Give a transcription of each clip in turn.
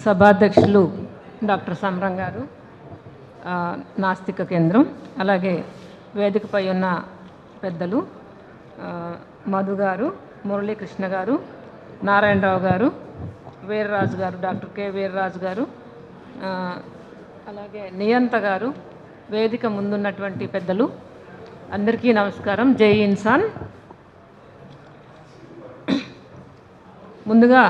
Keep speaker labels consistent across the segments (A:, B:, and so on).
A: సభాధ్యక్షులు డాక్టర్ సంబరం గారు, నాస్తిక కేంద్రం, అలాగే వేదికపై ఉన్న పెద్దలు మధు గారు, మురళీకృష్ణ గారు, నారాయణరావు గారు, వీర్రాజు గారు, డాక్టర్ కె వీర్రాజు గారు, అలాగే నియంత గారు, వేదిక ముందున్నటువంటి పెద్దలు అందరికీ నమస్కారం. జై ఇన్సాన్. ముందుగా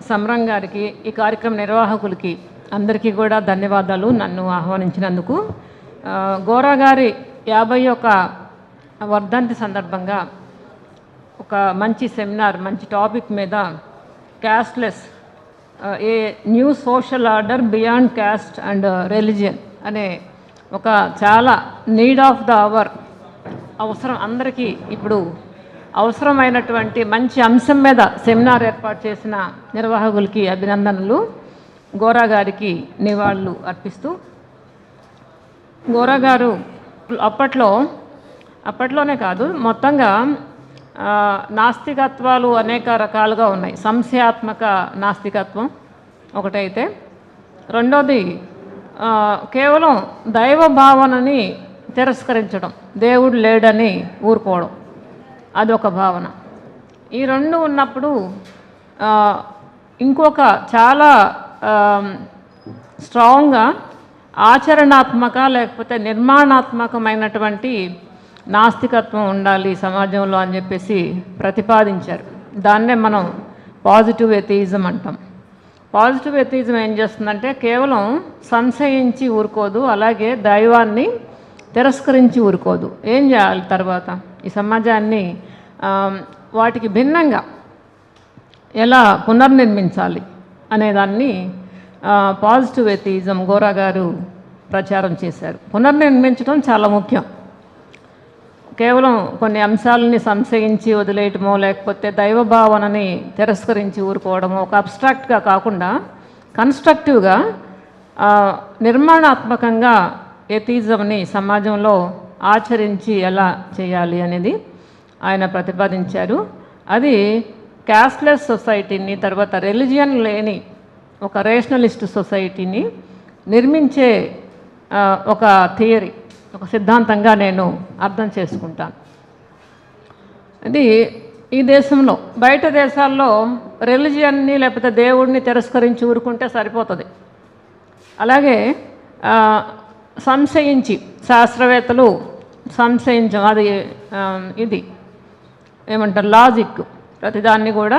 A: సంబరం గారికి, ఈ కార్యక్రమ నిర్వాహకులకి అందరికీ కూడా ధన్యవాదాలు నన్ను ఆహ్వానించినందుకు. గోరా గారి 51వ వర్ధంతి సందర్భంగా ఒక మంచి సెమినార్, మంచి టాపిక్ మీద casteless a new social order beyond caste and religion అనే ఒక చాలా నీడ్ ఆఫ్ ద అవర్, అవసరం అందరికీ ఇప్పుడు అవసరమైనటువంటి మంచి అంశం మీద సెమినార్ ఏర్పాటు చేసిన నిర్వాహకులకి అభినందనలు. గోరా గారికి నివాళులు అర్పిస్తూ, గోరా గారు అప్పట్లోనే కాదు, మొత్తంగా నాస్తికత్వాలు అనేక రకాలుగా ఉన్నాయి. సంశయాత్మక నాస్తికత్వం ఒకటైతే, రెండోది కేవలం దైవ భావనని తిరస్కరించడం, దేవుడు లేడని ఊరుకోవడం, అదొక భావన. ఈ రెండు ఉన్నప్పుడు ఇంకొక చాలా స్ట్రాంగ్గా ఆచరణాత్మక లేకపోతే నిర్మాణాత్మకమైనటువంటి నాస్తికత్వం ఉండాలి సమాజంలో అని చెప్పేసి ప్రతిపాదించారు. దాన్నే మనం పాజిటివ్ ఎథియిజం అంటాం. పాజిటివ్ ఎథియిజం ఏం చేస్తుందంటే కేవలం సంశయించి ఊరుకోదు, అలాగే దైవాన్ని తిరస్కరించి ఊరుకోదు. ఏం చేయాలి తర్వాత ఈ సమాజాన్ని వాటికి భిన్నంగా ఎలా పునర్నిర్మించాలి అనేదాన్ని పాజిటివ్ ఎథియిజం గోరా గారు ప్రచారం చేశారు. పునర్నిర్మించడం చాలా ముఖ్యం. కేవలం కొన్ని అంశాలని సంశయించి వదిలేయటమో లేకపోతే దైవ భావనని తిరస్కరించి ఊరుకోవడమో ఒక అబ్స్ట్రాక్ట్గా కాకుండా కన్స్ట్రక్టివ్గా నిర్మాణాత్మకంగా ఎథియిజంని సమాజంలో ఆచరించి ఎలా చేయాలి అనేది ఆయన ప్రతిపాదించారు. అది క్యాస్ట్లెస్ సొసైటీని, తర్వాత రిలీజియన్ లేని ఒక రేషనలిస్ట్ సొసైటీని నిర్మించే ఒక థియరీ, ఒక సిద్ధాంతంగా నేను అర్థం చేసుకుంటాను. అది ఈ దేశంలో, బయట దేశాల్లో రిలీజియన్ని లేకపోతే దేవుడిని తిరస్కరించి ఊరుకుంటే సరిపోతుంది. అలాగే సంశయించి శాస్త్రవేత్తలు సంశయించం, అది ఇది ఏమంటారు లాజిక్, ప్రతిదాన్ని కూడా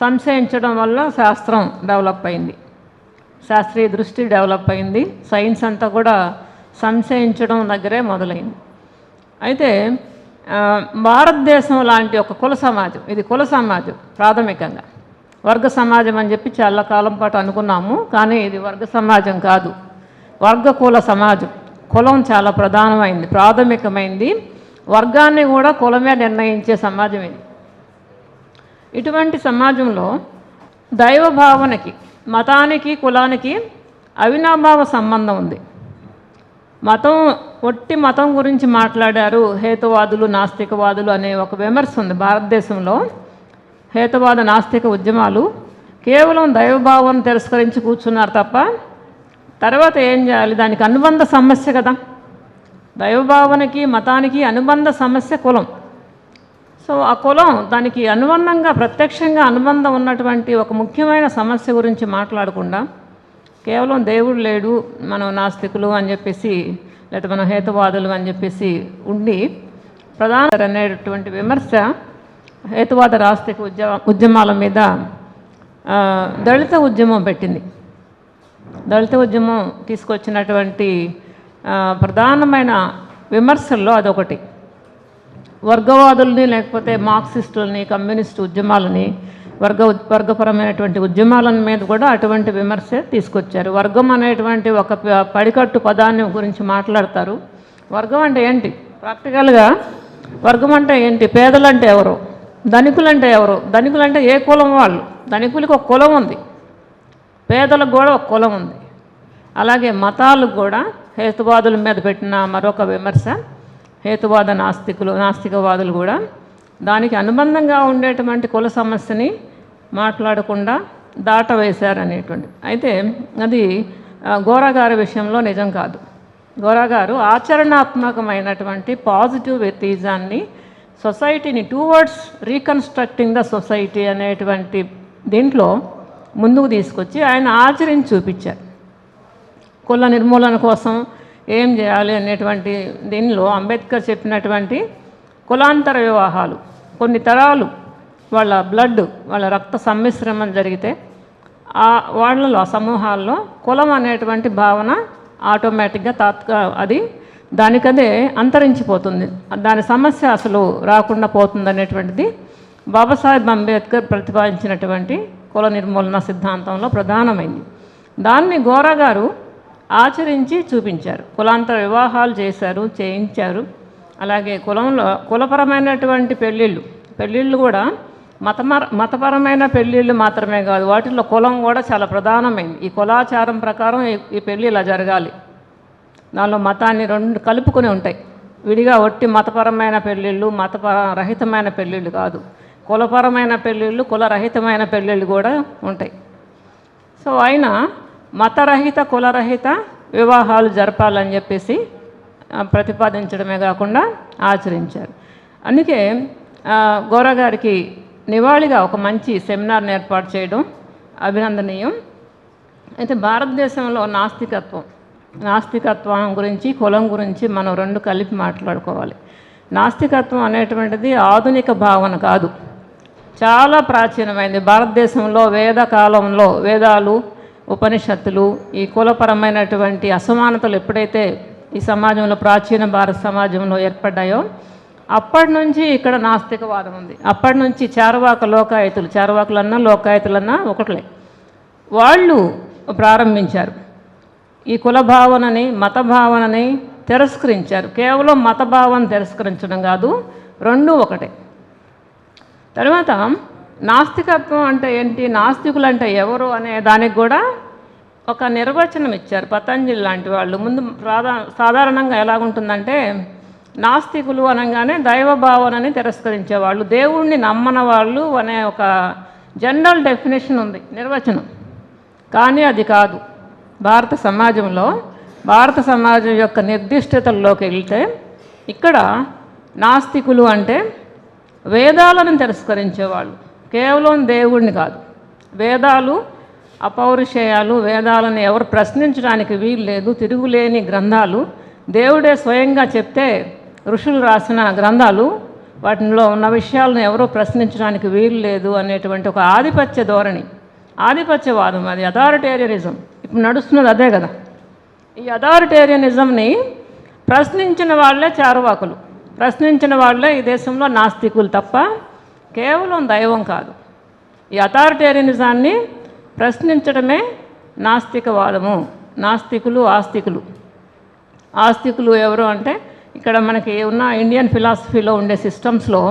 A: సంశయించడం వల్ల శాస్త్రం డెవలప్ అయింది, శాస్త్రీయ దృష్టి డెవలప్ అయింది. సైన్స్ అంతా కూడా సంశయించడం దగ్గరే మొదలైంది. అయితే భారతదేశం లాంటి ఒక కుల సమాజం, ఇది కుల సమాజం ప్రాథమికంగా, వర్గ సమాజం అని చెప్పి చాలా కాలం పాటు అనుకున్నాము. కానీ ఇది వర్గ సమాజం కాదు, వర్గ కుల సమాజం. కులం చాలా ప్రధానమైంది, ప్రాథమికమైంది. వర్గాన్ని కూడా కులమే నిర్ణయించే సమాజం ఇది. ఇటువంటి సమాజంలో దైవ భావనకి, మతానికి, కులానికి అవినాభావ సంబంధం ఉంది. ఒట్టి మతం గురించి మాట్లాడారు హేతువాదులు, నాస్తికవాదులు అనే ఒక విమర్శ ఉంది భారతదేశంలో. హేతువాద నాస్తిక ఉద్యమాలు కేవలం దైవభావం తిరస్కరించి కూర్చున్నారు తప్ప తర్వాత ఏం చేయాలి, దానికి అనుబంధ సమస్య కదా, దైవభావనకి మతానికి అనుబంధ సమస్య కులం. సో ఆ కులం దానికి అనుబంధంగా, ప్రత్యక్షంగా అనుబంధం ఉన్నటువంటి ఒక ముఖ్యమైన సమస్య గురించి మాట్లాడకుండా కేవలం దేవుడు లేడు, మనం నాస్తికులు అని చెప్పేసి, లేదా మనం హేతువాదులు అని చెప్పేసి ఉండి ప్రధాన అనేటువంటి విమర్శ హేతువాద నాస్తిక ఉద్యమాల మీద దళిత ఉద్యమం పెట్టింది. దళిత ఉద్యమం తీసుకొచ్చినటువంటి ప్రధానమైన విమర్శల్లో అదొకటి. వర్గవాదుల్ని లేకపోతే మార్క్సిస్టులని, కమ్యూనిస్టు ఉద్యమాలని, వర్గపరమైనటువంటి ఉద్యమాల మీద కూడా అటువంటి విమర్శ తీసుకొచ్చారు. వర్గం అనేటువంటి ఒక పడికట్టు పదాన్ని గురించి మాట్లాడతారు. వర్గం అంటే ఏంటి, ప్రాక్టికల్గా వర్గం అంటే ఏంటి, పేదలంటే ఎవరు, ధనికులంటే ఎవరు, ధనికులంటే ఏ కులం వాళ్ళు, ధనికులకి ఒక కులం ఉంది, పేదలకు కూడా ఒక కులం ఉంది. అలాగే మతాలకు కూడా హేతువాదుల మీద పెట్టిన మరొక విమర్శ, హేతువాద నాస్తికవాదులు కూడా దానికి అనుబంధంగా ఉండేటువంటి కుల సమస్యని మాట్లాడకుండా దాటవేశారనేటువంటి. అయితే అది గోరా గారి విషయంలో నిజం కాదు. గోరా గారు ఆచరణాత్మకమైనటువంటి పాజిటివ్ వ్యతిజాన్ని సొసైటీని టువర్డ్స్ రీకన్స్ట్రక్టింగ్ ద సొసైటీ అనేటువంటి దీంట్లో ముందుకు తీసుకొచ్చి ఆయన ఆచరించి చూపించారు. కుల నిర్మూలన కోసం ఏం చేయాలి అనేటువంటి దీనిలో అంబేద్కర్ చెప్పినటువంటి కులాంతర వివాహాలు, కొన్ని తరాలు వాళ్ళ బ్లడ్, వాళ్ళ రక్త సమ్మిశ్రమం జరిగితే వాళ్ళలో ఆ సమూహాల్లో కులం అనేటువంటి భావన ఆటోమేటిక్గా అది దానికదే అంతరించిపోతుంది, దాని సమస్య అసలు రాకుండా పోతుంది అనేటువంటిది బాబాసాహెబ్ అంబేద్కర్ ప్రతిపాదించినటువంటి కుల నిర్మూలన సిద్ధాంతంలో ప్రధానమైంది. దాన్ని గోరా గారు ఆచరించి చూపించారు. కులాంతర వివాహాలు చేయించారు. అలాగే కులపరమైనటువంటి పెళ్ళిళ్ళు కూడా మతపరమైన పెళ్ళిళ్ళు మాత్రమే కాదు, వాటిల్లో కులం కూడా చాలా ప్రధానమైంది. ఈ కులాచారం ప్రకారం ఈ పెళ్ళి ఇలా జరగాలి, దానిలో మతాన్ని రెండు కలుపుకొని ఉంటాయి. విడిగా ఒట్టి మతపరమైన పెళ్ళిళ్ళు, రహితమైన పెళ్ళిళ్ళు కాదు, కులపరమైన పెళ్ళిళ్ళు, కులరహితమైన పెళ్ళిళ్ళు కూడా ఉంటాయి. సో ఆయన మతరహిత కులరహిత వివాహాలు జరపాలని చెప్పేసి ప్రతిపాదించడమే కాకుండా ఆచరించారు. అందుకే గోరా గారికి నివాళిగా ఒక మంచి సెమినార్ని ఏర్పాటు చేయడం అభినందనీయం. అయితే భారతదేశంలో నాస్తికత్వం గురించి, కులం గురించి మనం రెండు కలిపి మాట్లాడుకోవాలి. నాస్తికత్వం అనేటువంటిది ఆధునిక భావన కాదు, చాలా ప్రాచీనమైంది. భారతదేశంలో వేదకాలంలో వేదాలు, ఉపనిషత్తులు, ఈ కులపరమైనటువంటి అసమానతలు ఎప్పుడైతే ఈ సమాజంలో, ప్రాచీన భారత సమాజంలో ఏర్పడ్డాయో అప్పటి నుంచి ఇక్కడ నాస్తికవాదం ఉంది. అప్పటి నుంచి చార్వాకులన్నా లోకాయతులన్నా ఒకట్లే, వాళ్ళు ప్రారంభించారు. ఈ కుల భావనని, మత భావనని తిరస్కరించారు. కేవలం మత భావన తిరస్కరించడం కాదు, రెండూ ఒకటే. తర్వాత నాస్తికత్వం అంటే ఏంటి, నాస్తికులు అంటే ఎవరు అనే దానికి కూడా ఒక నిర్వచనం ఇచ్చారు పతంజలి లాంటి వాళ్ళు. ముందు సాధారణంగా ఎలాగుంటుందంటే, నాస్తికులు అనగానే దైవ భావనని తిరస్కరించేవాళ్ళు, దేవుణ్ణి నమ్మన వాళ్ళు అనే ఒక జనరల్ డెఫినేషన్ ఉంది, నిర్వచనం. కానీ అది కాదు. భారత సమాజం యొక్క నిర్దిష్టతల్లోకి వెళ్తే ఇక్కడ నాస్తికులు అంటే వేదాలను తిరస్కరించేవాళ్ళు, కేవలం దేవుణ్ణి కాదు. వేదాలు అపౌరుషేయాలు, వేదాలను ఎవరు ప్రశ్నించడానికి వీలు లేదు, తిరుగులేని గ్రంథాలు, దేవుడే స్వయంగా చెప్తే ఋషులు రాసిన గ్రంథాలు, వాటిలో ఉన్న విషయాలను ఎవరూ ప్రశ్నించడానికి వీలు లేదు అనేటువంటి ఒక ఆధిపత్య ధోరణి, ఆధిపత్యవాదం, అది అథారిటేరియనిజం. ఇప్పుడు నడుస్తున్నది అదే కదా. ఈ అథారిటేరియనిజంని ప్రశ్నించిన వాళ్ళే చార్వాకులు, ప్రశ్నించిన వాళ్ళే ఈ దేశంలో నాస్తికులు తప్ప కేవలం దైవం కాదు. ఈ అథారిటేరియనిజాన్ని ప్రశ్నించడమే నాస్తికవాదము. ఆస్తికులు ఎవరు అంటే, ఇక్కడ మనకి ఉన్న ఇండియన్ ఫిలాసఫీలో ఉండే సిస్టమ్స్లో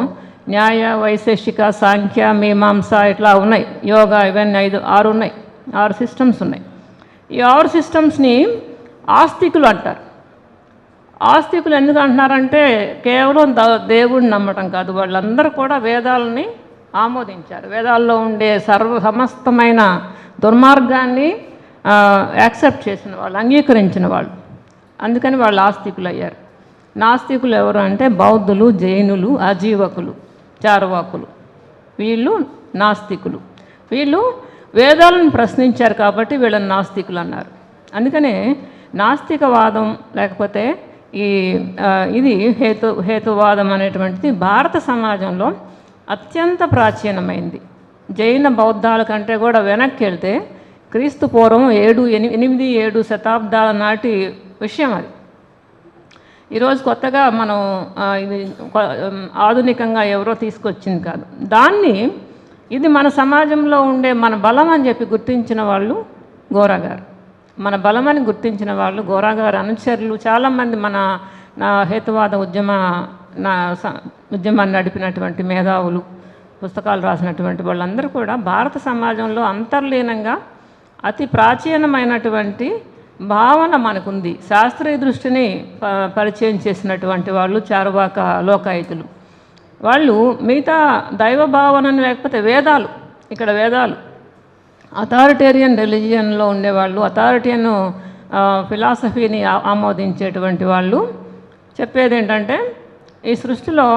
A: న్యాయ, వైశేషిక, సాంఖ్య, మీమాంస ఇట్లా ఉన్నాయి, యోగా, ఇవన్నీ 6 సిస్టమ్స్ ఉన్నాయి. ఈ 6 సిస్టమ్స్ని ఆస్తికులు అంటారు. ఆస్తికులు ఎందుకు అంటున్నారంటే, కేవలం దేవుడిని నమ్మటం కాదు, వాళ్ళందరూ కూడా వేదాలని ఆమోదించారు. వేదాల్లో ఉండే సమస్తమైన దుర్మార్గాన్ని యాక్సెప్ట్ చేసిన వాళ్ళు, అంగీకరించిన వాళ్ళు. అందుకని వాళ్ళు ఆస్తికులు అయ్యారు. నాస్తికులు ఎవరు అంటే బౌద్ధులు, జైనులు, అజీవకులు, చార్వాకులు, వీళ్ళు నాస్తికులు. వీళ్ళు వేదాలను ప్రశ్నించారు కాబట్టి వీళ్ళని నాస్తికులు అన్నారు. అందుకనే నాస్తికవాదం లేకపోతే ఇది హేతువాదం అనేటువంటిది భారత సమాజంలో అత్యంత ప్రాచీనమైంది. జైన బౌద్ధాల కంటే కూడా వెనక్కి వెళ్తే క్రీస్తు పూర్వం 8-7 శతాబ్దాల నాటి విషయం అది. ఈరోజు కొత్తగా మనం ఇది ఆధునికంగా ఎవరో తీసుకొచ్చింది కాదు. ఇది మన సమాజంలో ఉండే మన బలం అని చెప్పి గుర్తించిన వాళ్ళు గోరా గారు. మన బలమని గుర్తించిన వాళ్ళు గోరా గారు అనుచరులు చాలామంది. మన హేతువాద ఉద్యమాన్ని నడిపినటువంటి మేధావులు, పుస్తకాలు రాసినటువంటి వాళ్ళందరూ కూడా భారత సమాజంలో అంతర్లీనంగా అతి ప్రాచీనమైనటువంటి భావన మనకుంది. శాస్త్రీయ దృష్టిని పరిచయం చేసినటువంటి వాళ్ళు చార్వాక, లోకాయతులు. వాళ్ళు మిగతా దైవ భావనని లేకపోతే వేదాలు అథారిటేరియన్ రిలీజియన్లో ఉండేవాళ్ళు, అథారిటేరియన్ ఫిలాసఫీని ఆమోదించేటువంటి వాళ్ళు చెప్పేది ఏంటంటే ఈ సృష్టిలో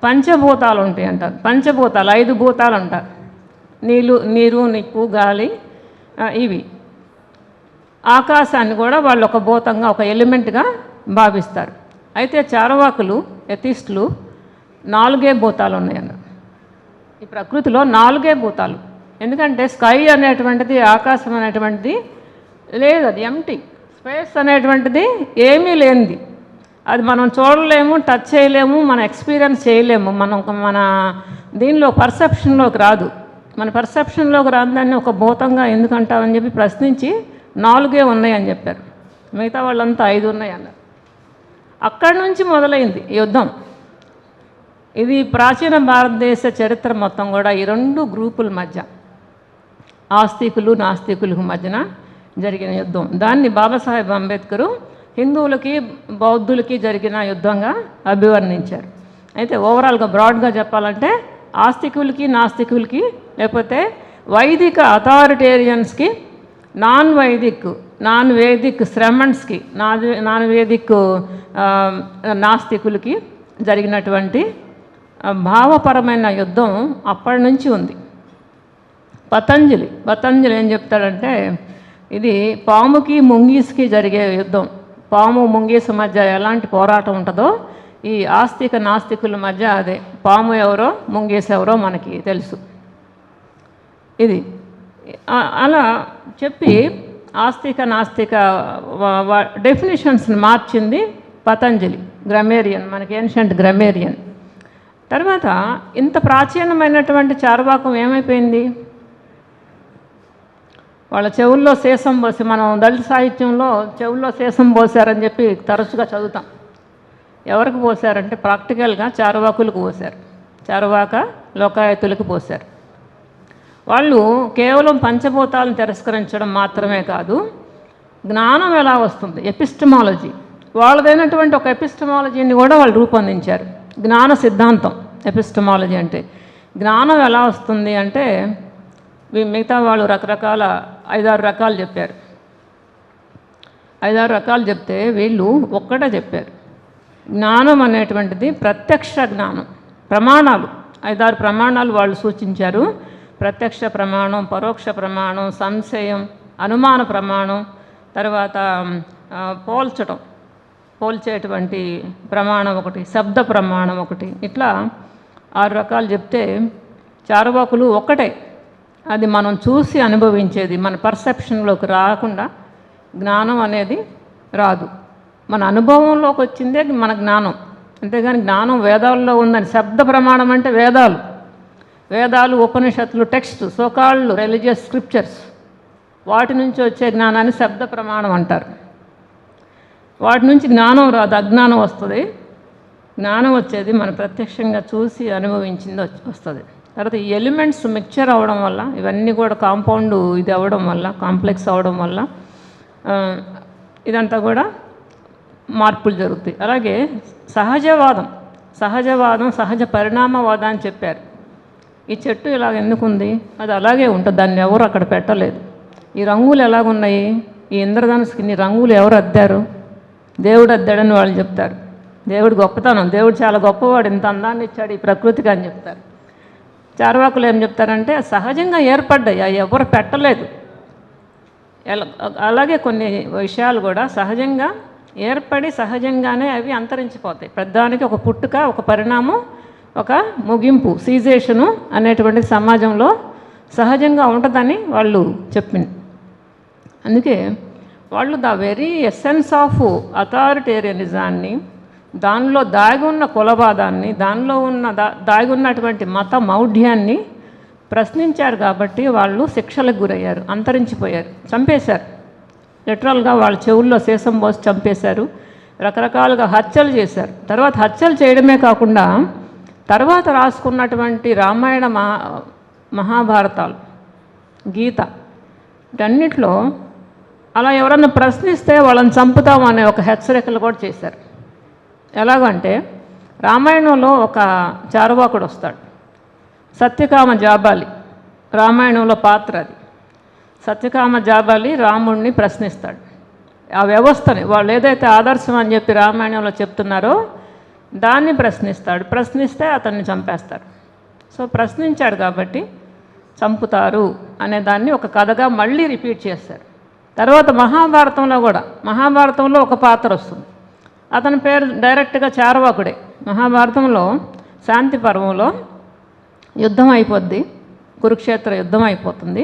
A: పంచభూతాలు ఉంటాయి అంటారు. పంచభూతాలు 5 భూతాలు అంటారు. నీరు, నిప్పు, గాలి, ఇవి. ఆకాశాన్ని కూడా వాళ్ళు ఒక భూతంగా, ఒక ఎలిమెంట్గా భావిస్తారు. అయితే చార్వాకులు, ఎథిస్టులు 4 భూతాలు ఉన్నాయన్నారు. ఈ ప్రకృతిలో 4 భూతాలు. ఎందుకంటే స్కై అనేటువంటిది, ఆకాశం అనేటువంటిది లేదు, అది ఎంటీ. స్పేస్ అనేటువంటిది ఏమీ లేనిది. అది మనం చూడలేము, టచ్ చేయలేము, మన ఎక్స్పీరియన్స్ చేయలేము. మన దీనిలో పర్సెప్షన్లోకి రాదు. మన పర్సెప్షన్లోకి రాదని ఒక భూతంగా ఎందుకంటామని చెప్పి ప్రశ్నించి 4 ఉన్నాయని చెప్పారు. మిగతా వాళ్ళంతా 5 ఉన్నాయి అన్నారు. అక్కడి నుంచి మొదలైంది యుద్ధం. ఇది ప్రాచీన భారతదేశ చరిత్ర మొత్తం కూడా ఈ 2 గ్రూపుల మధ్య, ఆస్తికులు నాస్తికులకు మధ్యన జరిగిన యుద్ధం. దాన్ని బాబాసాహెబ్ అంబేద్కరు హిందువులకి బౌద్ధులకి జరిగిన యుద్ధంగా అభివర్ణించారు. అయితే ఓవరాల్గా బ్రాడ్గా చెప్పాలంటే ఆస్తికులకి నాస్తికులకి, లేకపోతే వైదిక అథారిటేరియన్స్కి, నాన్ వేదిక్ శ్రమణ్స్కి, నాన్ వేదిక్ నాస్తికులకి జరిగినటువంటి భావపరమైన యుద్ధం అప్పటి నుంచి ఉంది. పతంజలి ఏం చెప్తాడంటే ఇది పాముకి ముంగీస్కి జరిగే యుద్ధం. పాము ముంగీసు మధ్య ఎలాంటి పోరాటం ఉంటుందో ఈ ఆస్తిక నాస్తికుల మధ్య అదే. పాము ఎవరో ముంగీసు ఎవరో మనకి తెలుసు. ఇది అలా చెప్పి ఆస్తిక నాస్తిక డెఫినేషన్స్ని మార్చింది పతంజలి, గ్రామేరియన్, మనకి ఏన్షియంట్ గ్రామేరియన్. తర్వాత ఇంత ప్రాచీనమైనటువంటి చార్వాకం ఏమైపోయింది? వాళ్ళ చెవుల్లో సీసం పోసి, మనం దళిత సాహిత్యంలో చెవుల్లో సీసం పోసారని చెప్పి తరచుగా చదువుతాం. ఎవరికి పోసారంటే ప్రాక్టికల్గా చార్వాకులకు పోసారు. చార్వాక లోకాయతులకు పోసారు. వాళ్ళు కేవలం పంచభూతాలను తిరస్కరించడం మాత్రమే కాదు, జ్ఞానం ఎలా వస్తుంది, ఎపిస్టమాలజీ, వాళ్ళదైనటువంటి ఒక ఎపిస్టమాలజీని కూడా వాళ్ళు రూపొందించారు. జ్ఞాన సిద్ధాంతం ఎపిస్టమాలజీ అంటే. జ్ఞానం ఎలా వస్తుంది అంటే మిగతా వాళ్ళు రకరకాల 5-6 రకాలు చెప్పారు. 5-6 రకాలు చెప్తే వీళ్ళు ఒక్కటే చెప్పారు. జ్ఞానం అనేటువంటిది ప్రత్యక్ష జ్ఞానం. ప్రమాణాలు 5-6 ప్రమాణాలు వాళ్ళు సూచించారు. ప్రత్యక్ష ప్రమాణం, పరోక్ష ప్రమాణం, సంశయం, అనుమాన ప్రమాణం, తర్వాత పోల్చేటువంటి ప్రమాణం ఒకటి, శబ్ద ప్రమాణం ఒకటి, ఇట్లా 6 రకాలు చెప్తే చార్వాకులు ఒక్కటే, అది మనం చూసి అనుభవించేది, మన పర్సెప్షన్లోకి రాకుండా జ్ఞానం అనేది రాదు. మన అనుభవంలోకి వచ్చిందే మన జ్ఞానం. అంతేగాని జ్ఞానం వేదాల్లో ఉందని. శబ్ద ప్రమాణం అంటే వేదాలు, ఉపనిషత్తులు, టెక్స్ట్, సోకాళ్ళు రిలీజియస్ స్క్రిప్చర్స్, వాటి నుంచి వచ్చే జ్ఞానాన్ని శబ్ద ప్రమాణం అంటారు. వాటి నుంచి జ్ఞానం రాదు, అజ్ఞానం వస్తుంది. జ్ఞానం వచ్చేది మనం ప్రత్యక్షంగా చూసి అనుభవించింది వస్తుంది. తర్వాత ఈ ఎలిమెంట్స్ మిక్చర్ అవ్వడం వల్ల, ఇవన్నీ కూడా కాంపౌండ్ ఇది అవ్వడం వల్ల, కాంప్లెక్స్ అవ్వడం వల్ల ఇదంతా కూడా మార్పులు జరుగుతాయి. అలాగే సహజవాదం, సహజ పరిణామవాదం అని చెప్పారు. ఈ చెట్టు ఇలాగ ఎందుకుంది, అది అలాగే ఉంటుంది, దాన్ని ఎవరు అక్కడ పెట్టలేదు. ఈ రంగులు ఎలాగున్నాయి, ఈ ఇంద్రధనుసుకి ఇన్ని రంగులు ఎవరు అద్దారు, దేవుడు అద్దాడని వాళ్ళు చెప్తారు. దేవుడు గొప్పతనం, దేవుడు చాలా గొప్పవాడు, ఇంత అందాన్ని ఇచ్చాడు ఈ ప్రకృతికి అని చెప్తారు. చార్వాకులు ఏం చెప్తారంటే సహజంగా ఏర్పడ్డాయి, అవి ఎవరు పెట్టలేదు. అలాగే కొన్ని విషయాలు కూడా సహజంగా ఏర్పడి సహజంగానే అవి అంతరించిపోతాయి. పెద్దానికి ఒక పుట్టుక, ఒక పరిణామం, ఒక ముగింపు, సీజేషను అనేటువంటి సమాజంలో సహజంగా ఉంటుందని వాళ్ళు చెప్పింది. అందుకే వాళ్ళు ద వెరీ ఎసెన్స్ ఆఫ్ అథారిటేరియనిజాన్ని, దానిలో దాగి ఉన్న కులవాదాన్ని, దానిలో ఉన్న దాగి ఉన్నటువంటి మత మౌఢ్యాన్ని ప్రశ్నించారు. కాబట్టి వాళ్ళు శిక్షలకు గురయ్యారు, అంతరించిపోయారు, చంపేశారు. లిటరల్గా వాళ్ళ చెవుల్లో సీసం పోసి చంపేశారు. రకరకాలుగా హత్యలు చేశారు. తర్వాత హత్యలు చేయడమే కాకుండా తర్వాత రాసుకున్నటువంటి రామాయణ మహాభారతాలు, గీత, వీటన్నిటిలో అలా ఎవరన్నా ప్రశ్నిస్తే వాళ్ళని చంపుతాం అనే ఒక హెచ్చరికలు కూడా చేశారు. ఎలాగంటే రామాయణంలో ఒక చార్వాకుడు వస్తాడు, సత్యకామ జాబాలి, రామాయణంలో పాత్ర అది. సత్యకామ జాబాలి రాముడిని ప్రశ్నిస్తాడు. ఆ వ్యవస్థని వాళ్ళు ఏదైతే ఆదర్శం అని చెప్పి రామాయణంలో చెప్తున్నారో దాన్ని ప్రశ్నిస్తాడు. ప్రశ్నిస్తే అతన్ని చంపేస్తారు. సో ప్రశ్నించాడు కాబట్టి చంపుతారు అనే దాన్ని ఒక కథగా మళ్ళీ రిపీట్ చేశారు. తర్వాత మహాభారతంలో కూడా, మహాభారతంలో ఒక పాత్ర వస్తుంది. అతని పేరు డైరెక్ట్గా చార్వాకుడే. మహాభారతంలో శాంతి పర్వంలో యుద్ధం అయిపోద్ది, కురుక్షేత్ర యుద్ధం అయిపోతుంది.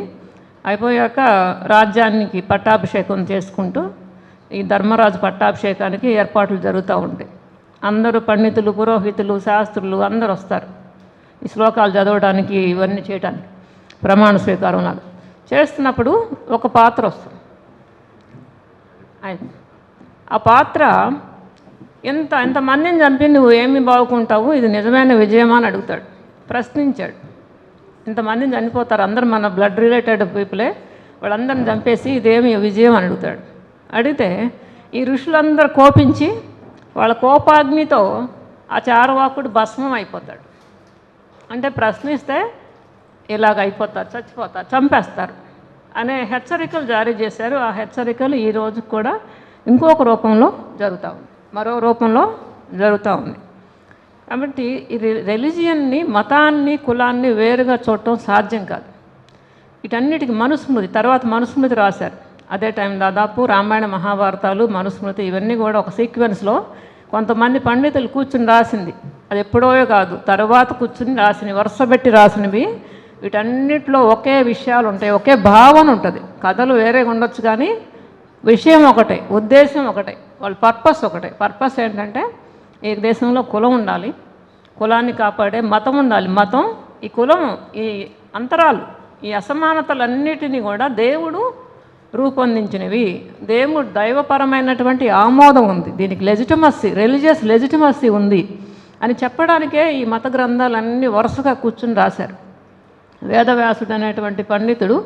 A: అయిపోయాక రాజ్యానికి పట్టాభిషేకం చేసుకుంటూ ఈ ధర్మరాజు పట్టాభిషేకానికి ఏర్పాట్లు జరుగుతూ ఉంటాయి. అందరూ పండితులు, పురోహితులు, శాస్త్రులు అందరూ వస్తారు ఈ శ్లోకాలు చదవడానికి, ఇవన్నీ చేయడానికి, ప్రమాణ స్వీకారం లాగా చేస్తున్నప్పుడు ఒక పాత్ర వస్తుంది. ఆ పాత్ర ఎంతమందిని చంపి నువ్వు ఏమి బాగుకుంటావు, ఇది నిజమైన విజయమా అని అడుగుతాడు. ప్రశ్నించాడు. ఇంతమందిని చనిపోతారు, అందరు మన బ్లడ్ రిలేటెడ్ పీపులే, వాళ్ళందరిని చంపేసి ఇదేమి విజయం అని అడుగుతాడు. అడిగితే ఈ ఋషులందరూ కోపించి వాళ్ళ కోపాగ్నితో ఆ చార్వాకుడు భస్మం అయిపోతాడు. అంటే ప్రశ్నిస్తే ఇలాగ అయిపోతారు, చచ్చిపోతారు, చంపేస్తారు అనే హెచ్చరికలు జారీ చేశారు. ఆ హెచ్చరికలు ఈ రోజు కూడా ఇంకొక రూపంలో జరుగుతూ ఉంది, మరో రూపంలో జరుగుతూ ఉంది. కాబట్టి ఈ రిలీజియన్ని, మతాన్ని, కులాన్ని వేరుగా చూడటం సాధ్యం కాదు. వీటన్నిటికీ మనుస్మృతి, తర్వాత మనుస్మృతి రాశారు. అదే టైం దాదాపు రామాయణ, మహాభారతాలు, మనుస్మృతి ఇవన్నీ కూడా ఒక సీక్వెన్స్లో కొంతమంది పండితులు కూర్చుని రాసింది. అది ఎప్పుడో కాదు, తర్వాత కూర్చుని రాసినవి, వరుసపెట్టి రాసినవి. వీటన్నిటిలో ఒకే విషయాలు ఉంటాయి, ఒకే భావన ఉంటుంది. కథలు వేరేగా ఉండొచ్చు కానీ విషయం ఒకటే, ఉద్దేశం ఒకటే, వాళ్ళ పర్పస్ ఒకటే. పర్పస్ ఏంటంటే ఈ దేశంలో కులం ఉండాలి, కులాన్ని కాపాడే మతం ఉండాలి. మతం, ఈ కులం, ఈ అంతరాలు, ఈ అసమానతలన్నిటినీ కూడా దేవుడు రూపొందించినవి. దేవుడు దైవపరమైనటువంటి ఆమోదం ఉంది, దీనికి లెజిటిమసీ, రిలీజియస్ లెజిటిమసీ ఉంది అని చెప్పడానికే ఈ మత గ్రంథాలన్నీ వరుసగా కూర్చుని రాశారు. వేదవ్యాసుడు అనేటువంటి పండితుడు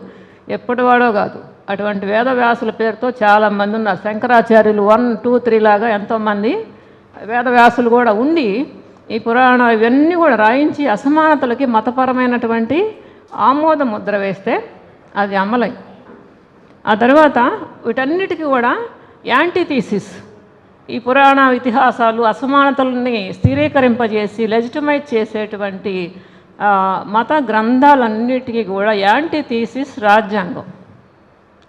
A: ఎప్పటివాడో కాదు, అటువంటి వేదవ్యాసుల పేరుతో చాలామంది ఉన్నారు. శంకరాచార్యులు 1, 2, 3 లాగా ఎంతోమంది వేదవ్యాసులు కూడా ఉండి ఈ పురాణ ఇవన్నీ కూడా రాయించి అసమానతలకి మతపరమైనటువంటి ఆమోద ముద్ర వేస్తే అది అమలై, ఆ తర్వాత వీటన్నిటికీ కూడా యాంటీథీసిస్, ఈ పురాణ ఇతిహాసాలు అసమానతలని స్థిరీకరింపజేసి లెజిటిమైజ్ చేసేటువంటి మత గ్రంథాలన్నిటికీ కూడా యాంటీథీసిస్ రాజ్యాంగం.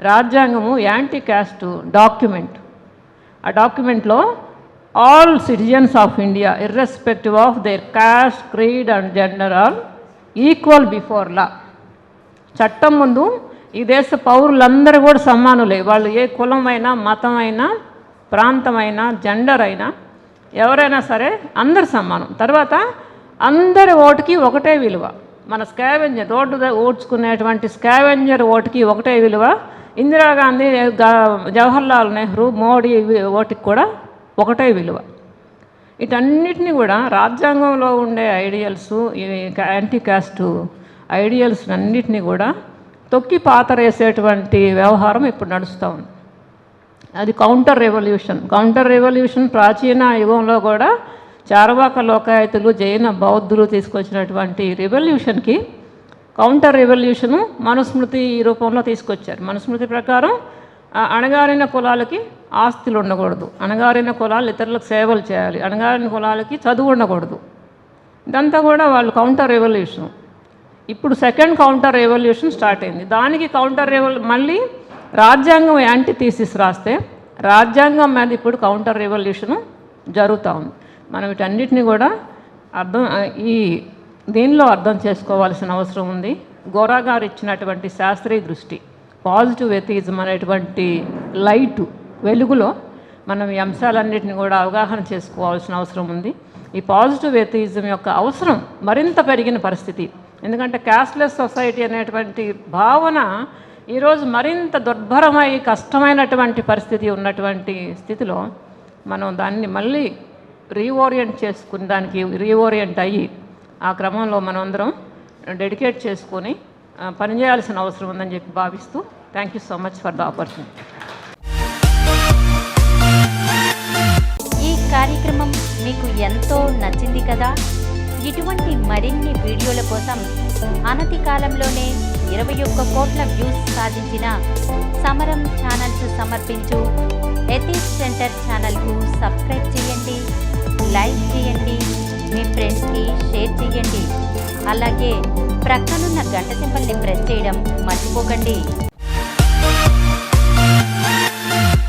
A: రాజ్యాంగము యాంటీ క్యాస్ట్ డాక్యుమెంట్. ఆ డాక్యుమెంట్లో all citizens of India irrespective of their caste, creed and gender are equal before law. చట్టం ముందు ఈ దేశ పౌరులందరూ కూడా సమానులే. వాళ్ళు ఏ కులమైనా, మతమైనా, ప్రాంతమైనా, జెండర్ అయినా, ఎవరైనా సరే అందరు సమానం. తర్వాత అందరి ఓటుకి ఒకటే విలువ. మన స్కావెంజర్, రోడ్డు ఓడ్చుకునేటువంటి స్కావెంజర్ ఓటుకి ఒకటే విలువ. ఇందిరాగాంధీ, జవహర్లాల్ నెహ్రూ, మోడీ ఓటుకి కూడా ఒకటే విలువ. వీటన్నిటిని కూడా రాజ్యాంగంలో ఉండే ఐడియల్స్, యాంటీ కాస్ట్ ఐడియల్స్ అన్నిటినీ కూడా తొక్కి పాతరేసేటువంటి వ్యవహారం ఇప్పుడు నడుస్తూ ఉంది. అది కౌంటర్ రెవల్యూషన్. కౌంటర్ రెవల్యూషన్ ప్రాచీన యుగంలో కూడా చార్వాక లోకాయతులు, జైన బౌద్ధులు తీసుకొచ్చినటువంటి రెవల్యూషన్కి కౌంటర్ రెవల్యూషను మనుస్మృతి ఈ రూపంలో తీసుకొచ్చారు. మనుస్మృతి ప్రకారం అణగారిన కులాలకి ఆస్తులు ఉండకూడదు, అణగారిన కులాలు ఇతరులకు సేవలు చేయాలి, అణగారిన కులాలకి చదువు ఉండకూడదు. ఇదంతా కూడా వాళ్ళు కౌంటర్ రెవల్యూషన్. ఇప్పుడు సెకండ్ కౌంటర్ రెవల్యూషన్ స్టార్ట్ అయింది. దానికి కౌంటర్ మళ్ళీ రాజ్యాంగం యాంటీథీసిస్ రాస్తే రాజ్యాంగం మీద ఇప్పుడు కౌంటర్ రెవల్యూషను జరుగుతూ ఉంది. మనం వీటన్నిటిని కూడా దీనిలో అర్థం చేసుకోవాల్సిన అవసరం ఉంది. గోరా గారు ఇచ్చినటువంటి శాస్త్రీయ దృష్టి, పాజిటివ్ ఎథియిజం అనేటువంటి లైటు వెలుగులో మనం ఈ అంశాలన్నింటినీ కూడా అవగాహన చేసుకోవాల్సిన అవసరం ఉంది. ఈ పాజిటివ్ ఎథియిజం యొక్క అవసరం మరింత పెరిగిన పరిస్థితి. ఎందుకంటే క్యాస్ట్లెస్ సొసైటీ అనేటువంటి భావన ఈరోజు మరింత దుర్భరమై కష్టమైనటువంటి పరిస్థితి ఉన్నటువంటి స్థితిలో మనం దాన్ని మళ్ళీ రీఓరియంట్ చేసుకుని, దానికి రీఓరియంట్ అయ్యి ఆ క్రమంలో మనం అందరం డెడికేట్ చేసుకొని పనిచేయాల్సిన అవసరం ఉందని చెప్పి భావిస్తూ thank you so much for the opportunity.
B: ఈ కార్యక్రమం మీకు ఎంతో నచ్చింది కదా. ఇటువంటి మరిన్ని వీడియోల కోసం అనతి కాలంలోనే 21 కోట్ల వ్యూస్ సాధించిన సమరం ఛానల్స్ సమర్పించు ఎథిక్స్ సెంటర్ ఛానల్కు సబ్స్క్రైబ్ చేయండి, లైక్ చేయండి, మీ ఫ్రెండ్స్కి షేర్ చేయండి. అలాగే ప్రక్కనున్న గంట సింబల్ని ప్రెస్ చేయడం మర్చిపోకండి.